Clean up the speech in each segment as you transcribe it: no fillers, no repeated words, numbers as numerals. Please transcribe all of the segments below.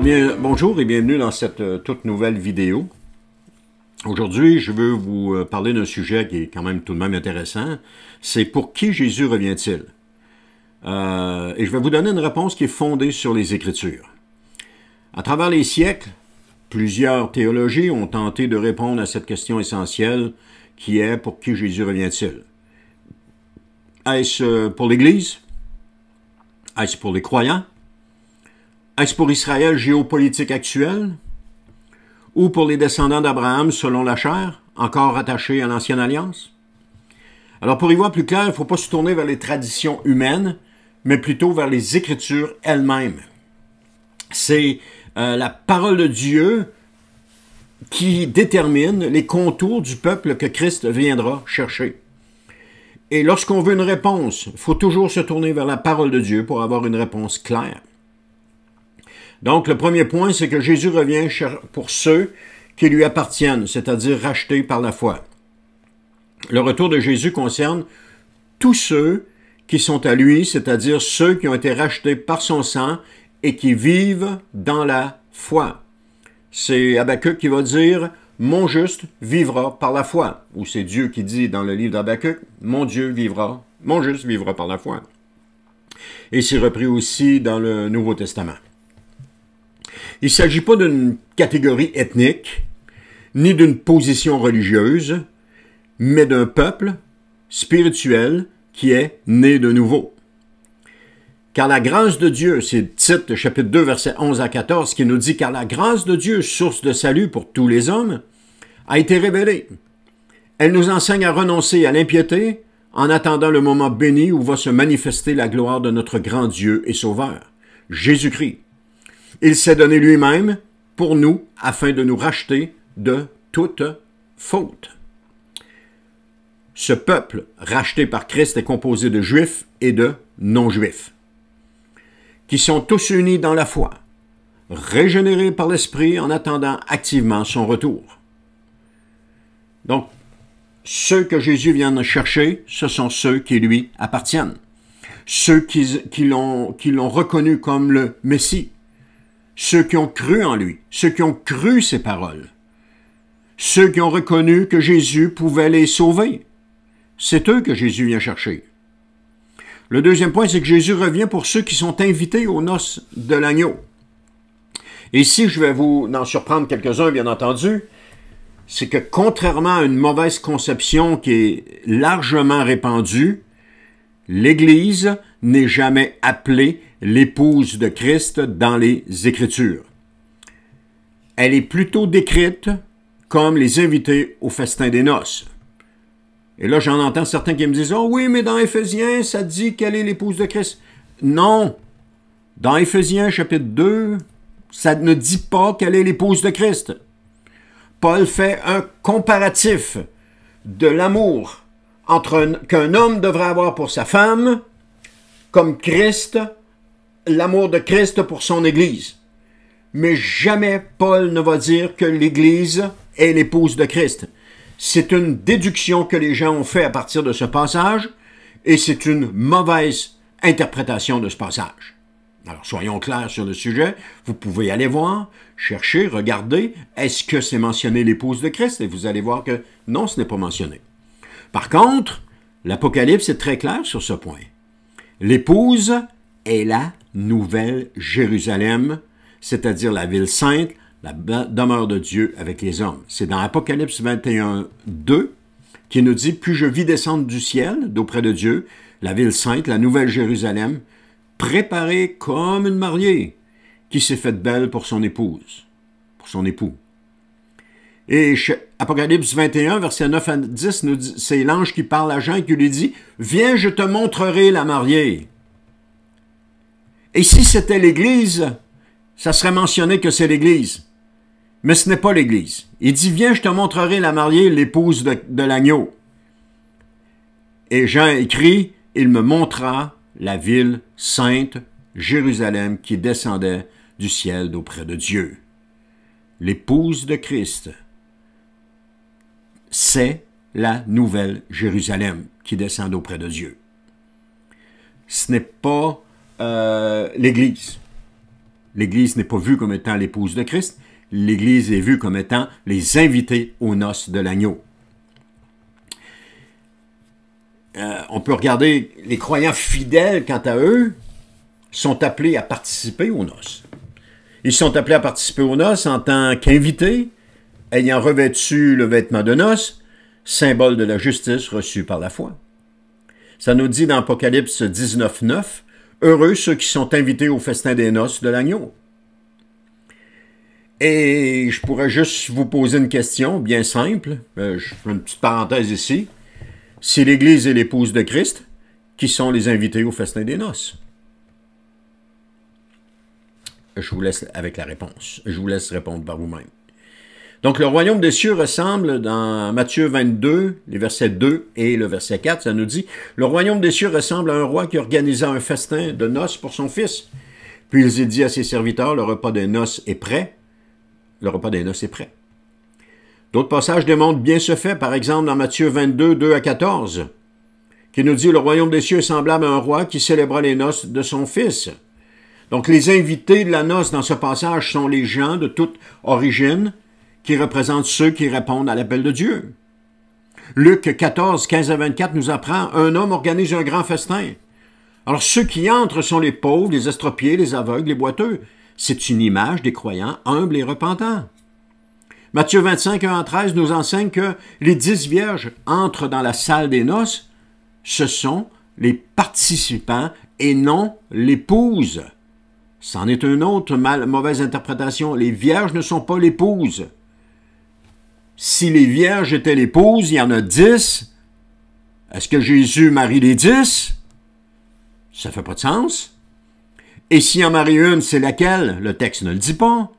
Alors bien, bonjour et bienvenue dans cette toute nouvelle vidéo. Aujourd'hui, je veux vous parler d'un sujet qui est quand même tout de même intéressant. C'est pour qui Jésus revient-il? Et je vais vous donner une réponse qui est fondée sur les Écritures. À travers les siècles, plusieurs théologies ont tenté de répondre à cette question essentielle qui est pour qui Jésus revient-il? Est-ce pour l'Église? Est-ce pour les croyants? Est-ce pour Israël géopolitique actuel? Ou pour les descendants d'Abraham selon la chair, encore attachés à l'Ancienne Alliance? Alors pour y voir plus clair, il ne faut pas se tourner vers les traditions humaines, mais plutôt vers les Écritures elles-mêmes. C'est la parole de Dieu qui détermine les contours du peuple que Christ viendra chercher. Et lorsqu'on veut une réponse, il faut toujours se tourner vers la parole de Dieu pour avoir une réponse claire. Donc, le premier point, c'est que Jésus revient pour ceux qui lui appartiennent, c'est-à-dire rachetés par la foi. Le retour de Jésus concerne tous ceux qui sont à lui, c'est-à-dire ceux qui ont été rachetés par son sang et qui vivent dans la foi. C'est Habakkuk qui va dire « Mon juste vivra par la foi » ou c'est Dieu qui dit dans le livre d'Habakkuk « Mon juste vivra par la foi ». Et c'est repris aussi dans le Nouveau Testament. Il ne s'agit pas d'une catégorie ethnique, ni d'une position religieuse, mais d'un peuple spirituel qui est né de nouveau. Car la grâce de Dieu, c'est Tite, chapitre 2, versets 11 à 14, qui nous dit « Car la grâce de Dieu, source de salut pour tous les hommes, a été révélée. Elle nous enseigne à renoncer à l'impiété en attendant le moment béni où va se manifester la gloire de notre grand Dieu et Sauveur, Jésus-Christ. Il s'est donné lui-même pour nous afin de nous racheter de toute faute. » Ce peuple racheté par Christ est composé de Juifs et de non-Juifs, qui sont tous unis dans la foi, régénérés par l'Esprit en attendant activement son retour. Donc, ceux que Jésus vient chercher, ce sont ceux qui lui appartiennent, ceux qui l'ont reconnu comme le Messie, ceux qui ont cru en lui, ceux qui ont cru ses paroles, ceux qui ont reconnu que Jésus pouvait les sauver. C'est eux que Jésus vient chercher. Le deuxième point, c'est que Jésus revient pour ceux qui sont invités aux noces de l'agneau. Et ici, je vais vous en surprendre quelques-uns, bien entendu, c'est que contrairement à une mauvaise conception qui est largement répandue, l'Église n'est jamais appelée l'épouse de Christ dans les Écritures. Elle est plutôt décrite comme les invités au festin des noces. Et là, j'en entends certains qui me disent « Oh oui, mais dans Éphésiens, ça dit qu'elle est l'épouse de Christ. » Non! Dans Éphésiens, chapitre 2, ça ne dit pas qu'elle est l'épouse de Christ. Paul fait un comparatif de l'amour qu'un homme devrait avoir pour sa femme, comme Christ, l'amour de Christ pour son Église. Mais jamais Paul ne va dire que l'Église est l'épouse de Christ. C'est une déduction que les gens ont fait à partir de ce passage, et c'est une mauvaise interprétation de ce passage. Alors, soyons clairs sur le sujet. Vous pouvez aller voir, chercher, regarder, est-ce que c'est mentionné l'épouse de Christ? Et vous allez voir que non, ce n'est pas mentionné. Par contre, l'Apocalypse est très clair sur ce point. L'épouse est la nouvelle Jérusalem, c'est-à-dire la ville sainte, la demeure de Dieu avec les hommes. C'est dans Apocalypse 21, 2, qui nous dit « Puis je vis descendre du ciel, d'auprès de Dieu, la ville sainte, la nouvelle Jérusalem, préparée comme une mariée, qui s'est faite belle pour son épouse, pour son époux. » Et Apocalypse 21, versets 9 à 10, c'est l'ange qui parle à Jean et qui lui dit « Viens, je te montrerai la mariée. » Et si c'était l'Église, ça serait mentionné que c'est l'Église. Mais ce n'est pas l'Église. Il dit « Viens, je te montrerai la mariée, l'épouse de l'agneau. » Et Jean écrit « Il me montra la ville sainte, Jérusalem, qui descendait du ciel d'auprès de Dieu. » L'épouse de Christ, c'est la nouvelle Jérusalem qui descend d'auprès de Dieu. Ce n'est pas l'Église. L'Église n'est pas vue comme étant l'épouse de Christ. L'Église est vue comme étant les invités aux noces de l'agneau. On peut regarder les croyants fidèles, quant à eux, sont appelés à participer aux noces. Ils sont appelés à participer aux noces en tant qu'invités, ayant revêtu le vêtement de noces, symbole de la justice reçue par la foi. Ça nous dit dans Apocalypse 19, 9, « Heureux ceux qui sont invités au festin des noces de l'agneau. » Et je pourrais juste vous poser une question bien simple, je fais une petite parenthèse ici. Si l'Église est l'épouse de Christ, qui sont les invités au festin des noces? Je vous laisse avec la réponse. Je vous laisse répondre par vous-même. Donc, le royaume des cieux ressemble, dans Matthieu 22, les versets 2 et le verset 4, ça nous dit, « Le royaume des cieux ressemble à un roi qui organisa un festin de noces pour son fils. Puis il dit à ses serviteurs, le repas des noces est prêt. Le repas des noces est prêt. » D'autres passages démontrent bien ce fait, par exemple dans Matthieu 22, 2 à 14, qui nous dit « Le royaume des cieux est semblable à un roi qui célébra les noces de son fils. » Donc les invités de la noce dans ce passage sont les gens de toute origine qui représentent ceux qui répondent à l'appel de Dieu. Luc 14, 15 à 24 nous apprend « Un homme organise un grand festin. » Alors ceux qui entrent sont les pauvres, les estropiés, les aveugles, les boiteux. C'est une image des croyants humbles et repentants. Matthieu 25, 1 à 13 nous enseigne que les 10 vierges entrent dans la salle des noces. Ce sont les participants et non l'épouse. C'en est une autre mauvaise interprétation. Les vierges ne sont pas l'épouse. Si les vierges étaient l'épouse, il y en a 10. Est-ce que Jésus marie les 10? Ça ne fait pas de sens. Et s'il en marie une, c'est laquelle? Le texte ne le dit pas.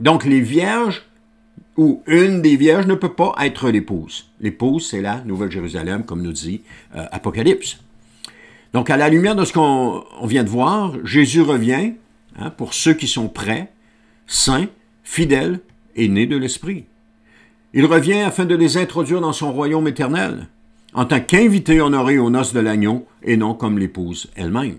Donc les vierges, ou une des vierges, ne peut pas être l'épouse. L'épouse, c'est la Nouvelle Jérusalem, comme nous dit Apocalypse. Donc à la lumière de ce qu'on vient de voir, Jésus revient pour ceux qui sont prêts, saints, fidèles et nés de l'Esprit. Il revient afin de les introduire dans son royaume éternel, en tant qu'invités honorés aux noces de l'agneau et non comme l'épouse elle-même.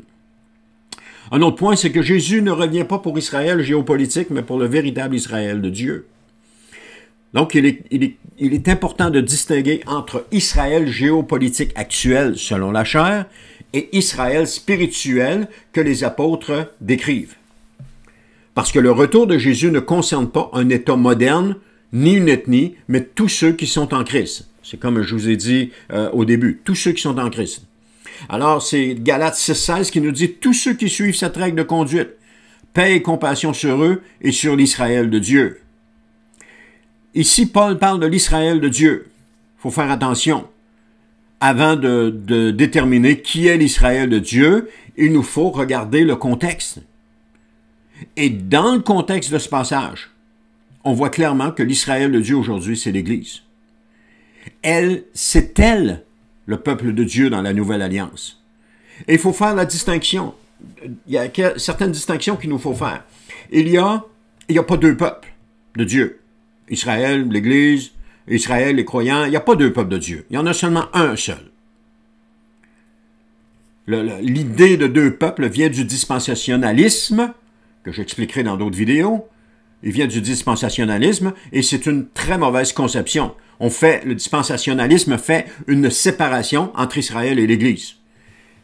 Un autre point, c'est que Jésus ne revient pas pour Israël géopolitique, mais pour le véritable Israël de Dieu. Donc, il est important de distinguer entre Israël géopolitique actuel selon la chair et Israël spirituel que les apôtres décrivent. Parce que le retour de Jésus ne concerne pas un État moderne, ni une ethnie, mais tous ceux qui sont en Christ. C'est comme je vous ai dit au début, tous ceux qui sont en Christ. Alors, c'est Galates 6,16 qui nous dit « Tous ceux qui suivent cette règle de conduite, paix et compassion sur eux et sur l'Israël de Dieu. » Ici, Paul parle de l'Israël de Dieu. Il faut faire attention. Avant de déterminer qui est l'Israël de Dieu, il nous faut regarder le contexte. Et dans le contexte de ce passage, on voit clairement que l'Israël de Dieu aujourd'hui, c'est l'Église. C'est elle, le peuple de Dieu dans la Nouvelle Alliance. Et il faut faire la distinction. Il y a certaines distinctions qu'il nous faut faire. Il y a pas deux peuples de Dieu. Israël, l'Église, Israël, les croyants, il n'y a pas deux peuples de Dieu. Il y en a seulement un seul. L'idée de deux peuples vient du dispensationalisme, que j'expliquerai dans d'autres vidéos. Il vient du dispensationalisme et c'est une très mauvaise conception. Le dispensationalisme fait une séparation entre Israël et l'Église.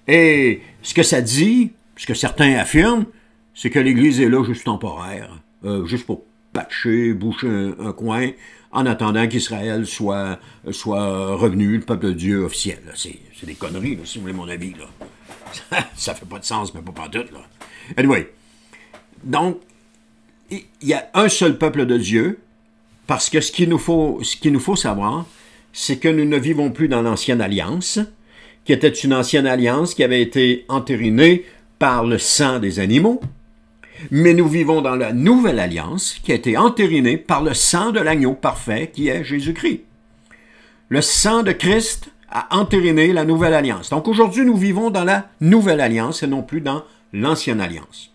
Et ce que ça dit, ce que certains affirment, c'est que l'Église est là juste temporaire, juste pour patcher, boucher un coin, en attendant qu'Israël soit revenu, le peuple de Dieu officiel. C'est des conneries, là, si vous voulez mon avis. Là. Ça fait pas de sens, mais pas pantoute. Là. Anyway, donc, il y a un seul peuple de Dieu, parce que ce qu'il nous faut savoir, c'est que nous ne vivons plus dans l'ancienne alliance, qui était une ancienne alliance qui avait été entérinée par le sang des animaux, mais nous vivons dans la nouvelle alliance qui a été entérinée par le sang de l'agneau parfait qui est Jésus-Christ. Le sang de Christ a entériné la nouvelle alliance. Donc aujourd'hui, nous vivons dans la nouvelle alliance et non plus dans l'ancienne alliance.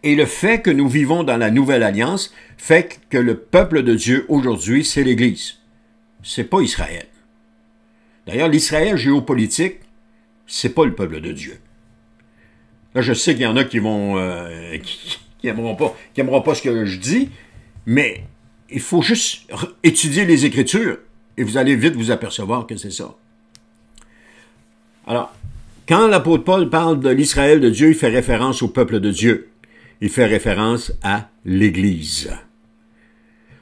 Et le fait que nous vivons dans la nouvelle alliance fait que le peuple de Dieu aujourd'hui, c'est l'Église. C'est pas Israël. D'ailleurs, l'Israël géopolitique, c'est pas le peuple de Dieu. Là, je sais qu'il y en a qui vont qui n'aimeront pas ce que je dis, mais il faut juste étudier les Écritures et vous allez vite vous apercevoir que c'est ça. Alors, quand l'apôtre Paul parle de l'Israël de Dieu, il fait référence au peuple de Dieu. Il fait référence à l'Église.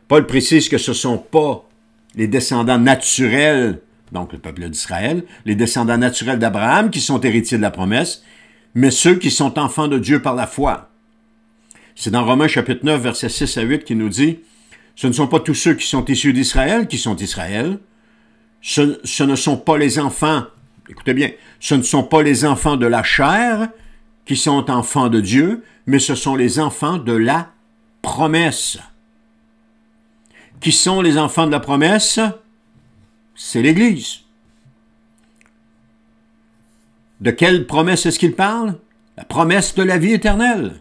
Paul précise que ce ne sont pas les descendants naturels, donc le peuple d'Israël, les descendants naturels d'Abraham qui sont héritiers de la promesse, mais ceux qui sont enfants de Dieu par la foi. C'est dans Romains chapitre 9, versets 6 à 8 qui nous dit « Ce ne sont pas tous ceux qui sont issus d'Israël qui sont Israël. Ce ne sont pas les enfants, écoutez bien, ce ne sont pas les enfants de la chair qui sont enfants de Dieu, mais ce sont les enfants de la promesse. » Qui sont les enfants de la promesse? C'est l'Église. De quelle promesse est-ce qu'il parle? La promesse de la vie éternelle.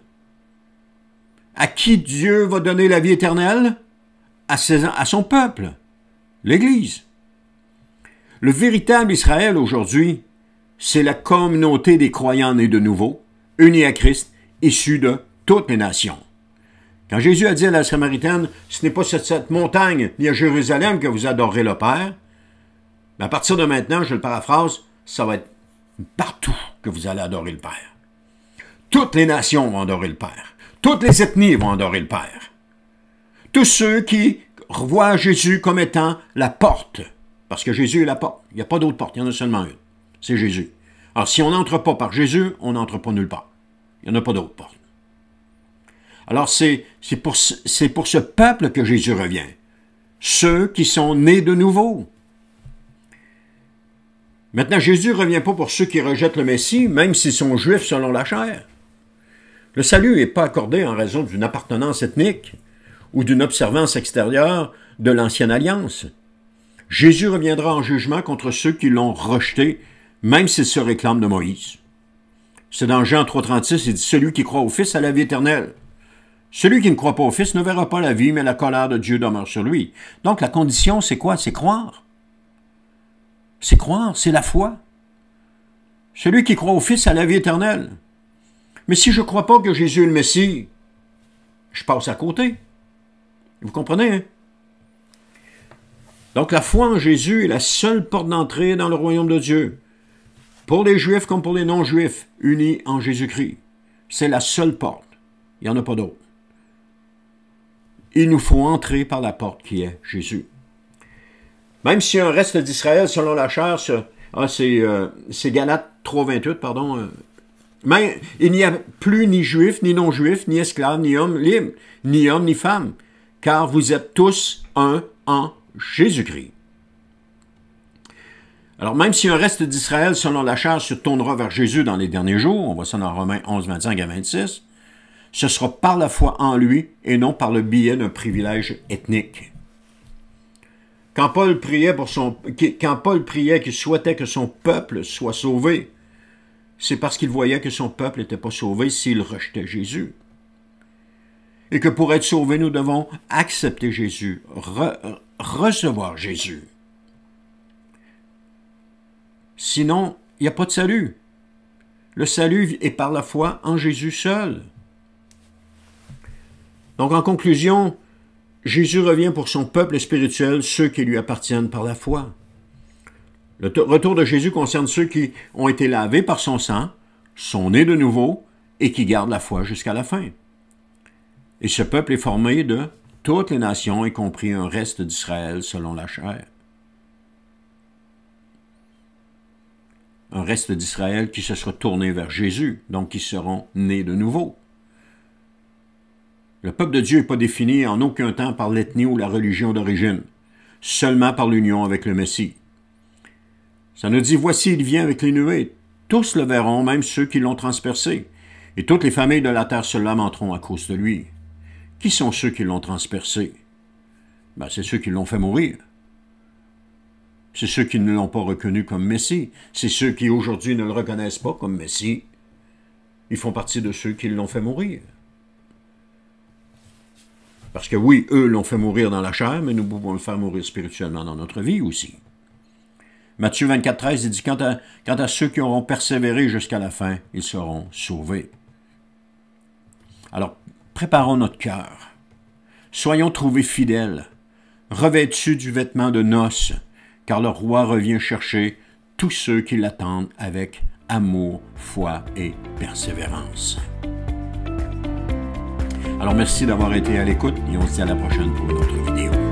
À qui Dieu va donner la vie éternelle? À son peuple, l'Église. Le véritable Israël aujourd'hui, c'est la communauté des croyants nés de nouveau, unis à Christ, issus de toutes les nations. Quand Jésus a dit à la Samaritaine, « Ce n'est pas sur cette montagne ni à Jérusalem que vous adorerez le Père », mais à partir de maintenant, je le paraphrase, ça va être partout que vous allez adorer le Père. Toutes les nations vont adorer le Père. Toutes les ethnies vont adorer le Père. Tous ceux qui voient Jésus comme étant la porte, parce que Jésus est la porte. Il n'y a pas d'autre porte, il y en a seulement une. C'est Jésus. Alors, si on n'entre pas par Jésus, on n'entre pas nulle part. Il n'y en a pas d'autre porte. Alors, c'est pour ce peuple que Jésus revient. Ceux qui sont nés de nouveau. Maintenant, Jésus ne revient pas pour ceux qui rejettent le Messie, même s'ils sont juifs selon la chair. Le salut n'est pas accordé en raison d'une appartenance ethnique ou d'une observance extérieure de l'ancienne alliance. Jésus reviendra en jugement contre ceux qui l'ont rejeté, même s'ils se réclament de Moïse. C'est dans Jean 3,36, il dit « Celui qui croit au Fils a la vie éternelle. Celui qui ne croit pas au Fils ne verra pas la vie, mais la colère de Dieu demeure sur lui. » Donc la condition, c'est quoi? C'est croire. C'est croire, c'est la foi. Celui qui croit au Fils a la vie éternelle. Mais si je ne crois pas que Jésus est le Messie, je passe à côté. Vous comprenez, hein? Donc la foi en Jésus est la seule porte d'entrée dans le royaume de Dieu. Pour les Juifs comme pour les non-Juifs, unis en Jésus-Christ. C'est la seule porte. Il n'y en a pas d'autre. Il nous faut entrer par la porte qui est Jésus. Même s'il y a un reste d'Israël selon la chair, c'est Galates 3,28, pardon. Mais il n'y a plus ni juif, ni non-juif, ni esclave, ni homme libre, ni homme, ni femme, car vous êtes tous un en Jésus-Christ. Alors, même si un reste d'Israël selon la chair se tournera vers Jésus dans les derniers jours, on voit ça dans Romains 11, 25 à 26, ce sera par la foi en lui et non par le biais d'un privilège ethnique. Quand Paul priait qu'il souhaitait que son peuple soit sauvé, c'est parce qu'il voyait que son peuple n'était pas sauvé s'il rejetait Jésus. Et que pour être sauvé, nous devons accepter Jésus, recevoir Jésus. Sinon, il n'y a pas de salut. Le salut est par la foi en Jésus seul. Donc, en conclusion, Jésus revient pour son peuple spirituel, ceux qui lui appartiennent par la foi. Le retour de Jésus concerne ceux qui ont été lavés par son sang, sont nés de nouveau et qui gardent la foi jusqu'à la fin. Et ce peuple est formé de toutes les nations, y compris un reste d'Israël selon la chair. Un reste d'Israël qui se sera tourné vers Jésus, donc qui seront nés de nouveau. Le peuple de Dieu n'est pas défini en aucun temps par l'ethnie ou la religion d'origine, seulement par l'union avec le Messie. Ça nous dit, voici, il vient avec les nuées. Tous le verront, même ceux qui l'ont transpercé. Et toutes les familles de la terre se lamenteront à cause de lui. Qui sont ceux qui l'ont transpercé? Ben, c'est ceux qui l'ont fait mourir. C'est ceux qui ne l'ont pas reconnu comme Messie. C'est ceux qui aujourd'hui ne le reconnaissent pas comme Messie. Ils font partie de ceux qui l'ont fait mourir. Parce que oui, eux l'ont fait mourir dans la chair, mais nous pouvons le faire mourir spirituellement dans notre vie aussi. Matthieu 24, 13, il dit, quant à ceux qui auront persévéré jusqu'à la fin, ils seront sauvés. Alors, préparons notre cœur. Soyons trouvés fidèles, revêtus du vêtement de noces, car le roi revient chercher tous ceux qui l'attendent avec amour, foi et persévérance. Alors merci d'avoir été à l'écoute et on se dit à la prochaine pour une autre vidéo.